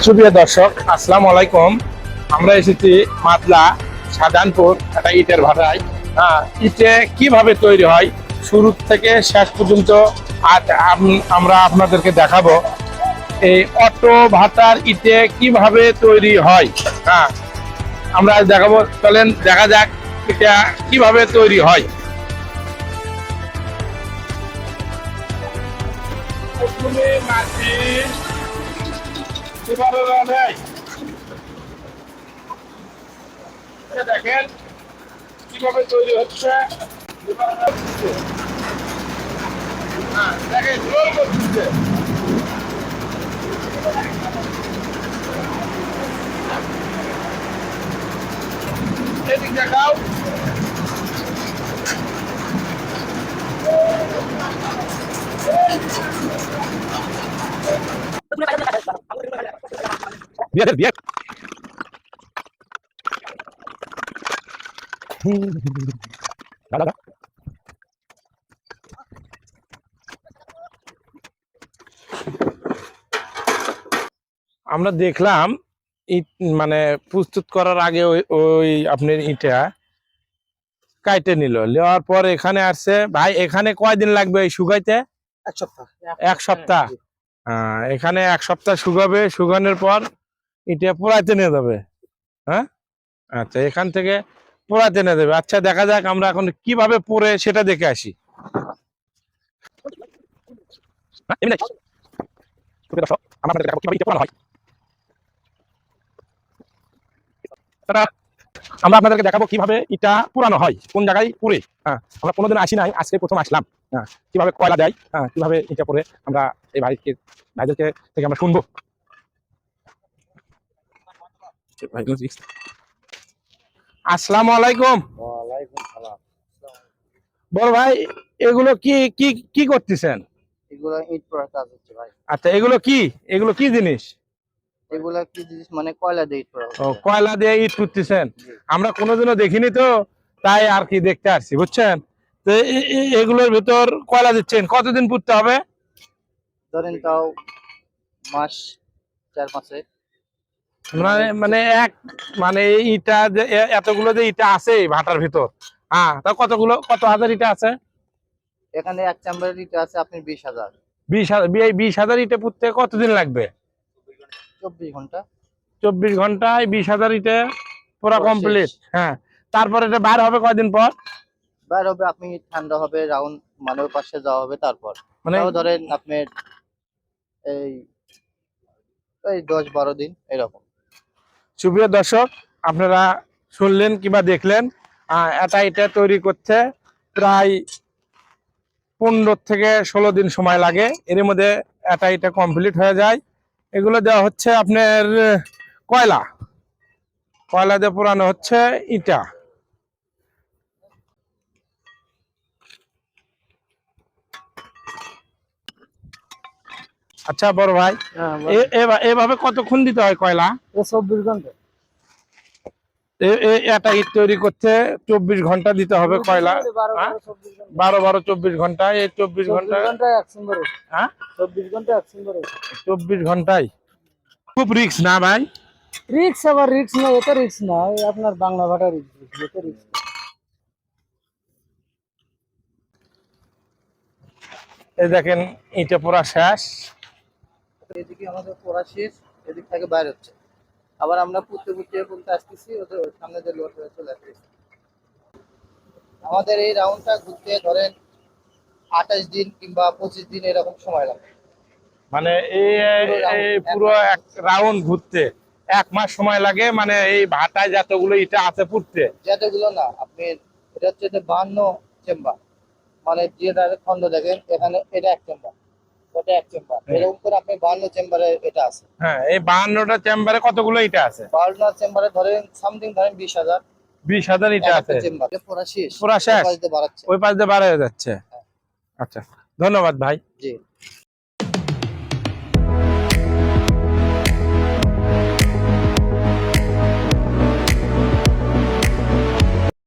সুপ্রিয় দর্শক, আসসালামু আলাইকুম। আমরা এসেছি মাদলা শাহজাহানপুর, একটা ইটের ভাটায়। ইটে কিভাবে তৈরি হয় শুরু থেকে শেষ পর্যন্ত আজ আমরা আপনাদেরকে দেখাবো। এই অটো ভাটার ইটে কিভাবে তৈরি হয়, আমরা আজ দেখাবো। চলেন দেখা যাক এটা কিভাবে তৈরি হয়। প্রথমে মাটি দেখেন কিভাবে তৈরি হচ্ছে। দেখেন জোর করছে, এদিক দেখাও। আমরা দেখলাম ইট মানে প্রস্তুত করার আগে ওই আপনার ইটা কাইটে নিল, নেওয়ার পর এখানে আসছে। ভাই এখানে কয়দিন লাগবে এই শুকাইতে? এক সপ্তাহ। এক সপ্তাহ। এখানে এক সপ্তাহ শুকাবে, শুকানোর পর ইটা পোড়াইতে নিয়ে যাবে। হ্যাঁ, আচ্ছা, এখান থেকে পোড়াইতে নিয়ে যাবে। আচ্ছা, দেখা যাক আমরা এখন কিভাবে পোড়ে সেটা দেখে আসি। আমরা আপনাদেরকে দেখাবো কিভাবে ইটা পুরানো হয়, কোন জায়গায় পুড়ে। আমরা কোনোদিন আসি নাই, আজকে প্রথম আসলাম। কিভাবে কয়লা দেয়, কিভাবে ইটা পুড়ে, আমরা এই ভাইদেরকে থেকে আমরা শুনবো। আসসালামু আলাইকুম। ওয়ালাইকুম সালাম। বল ভাই, এগুলো কি কি কি করতেছেন? এগুলো ইট পোড়ার কাজ হচ্ছে ভাই। আচ্ছা, এগুলো কি জিনিস? এগুলা কি জিনিস মানে কয়লা দিয়ে ইট পোড়া ও, হচ্ছে। কয়লা দিয়ে ইট করতেছেন। আমরা কোনোদিনও দেখিনি তো, তাই আর কি দেখতে আসছি, বুঝছেন। তো এগুলোর ভিতর কয়লা দিচ্ছেন, কতদিন পুড়তে হবে? ধরেন তাও মাস 4-5 মানে মানে এক মানে এই ইটা যে এতগুলো যে ইটা আছে এই ভাটার ভিতর, তা কত হাজার ইটা আছে? এখানে এক চেম্বারের ইট আছে আপনার 20,000। 20,000 ইটে পুড়তে কতদিন লাগবে? 24 ঘন্টা। 24 ঘন্টায় 20,000 ইটে পুরা পুরা কমপ্লিট। শেষ। হ্যাঁ, তারপরে এটা বার হবে কয়দিন পর? বার হবে আপনি ঠান্ডা হবে, রাউন্ড মানে ওই পাশে যাওয়া হবে, তারপর মানে তাও ধরেন আপনার এই এই 10-12 দিন এরকম। সুপ্রিয় দর্শক, আপনারা শুনলেন কিংবা দেখলেন, এটা তৈরি করতে প্রায় 15 থেকে 16 দিন সময় লাগে। এর মধ্যে এটা কমপ্লিট হয়ে যায়। এগুলো দেওয়া হচ্ছে আপনার কয়লা কয়লা দিয়ে পোড়ানো হচ্ছে ইটা। আচ্ছা বড় ভাই, এভাবে কতক্ষণ দিতে হয় কয়লা? 24 ঘন্টা। এটা ইট তৈরি করতে 24 ঘন্টা দিতে হবে কয়লা। 12-24 ঘন্টা। এই 24 ঘন্টা, হ্যাঁ 24 ঘন্টা এক সুন্দর। 24 ঘন্টায় খুব রিস্ক না ভাই? রিক্স আবার রিক্স না, এত রিক্স না, এই আপনার বাংলা ভাষা রিক্স, এত রিক্স। এই দেখেন ইটা পোড়া শেষ। এদিকে আমাদের পড়া শেষ, এদিক থেকে বাইর হচ্ছে। আবার আমরা পুঁততে আসতেছি, ওদের সামনে যে লোড হয়ে চলে আসতেছি। আমাদের এই রাউন্ডটা ঘুরতে ধরেন 28 দিন কিংবা 25 দিন এরকম সময় লাগে। মানে এই পুরো এক রাউন্ড ঘুরতে 1 মাস সময় লাগে। মানে এই ভাটায় যতগুলো ইটা আছে পুড়তে। যেগুলো না আপনি, এটা হচ্ছে যে 52 চেম্বার, মানে যেটা খন্ড দেখেন এখানে, এটা এক চেম্বার, ওটা এক চেম্বার, এরকম করে আপনি 52 চেম্বারে এটা আছে। হ্যাঁ, এই 52টা চেম্বারে কতগুলো ইটা আছে? 52 চেম্বারে ধরেন সামথিং ধরেন 20,000। 20,000 ইটা আছে। চেম্বার পুরা শেষ, পুরা শেষ, ওই পাশ দিয়ে বাড়াচ্ছে। ওই পাশ দিয়ে বাড়া যাচ্ছে। আচ্ছা, ধন্যবাদ ভাই। জি।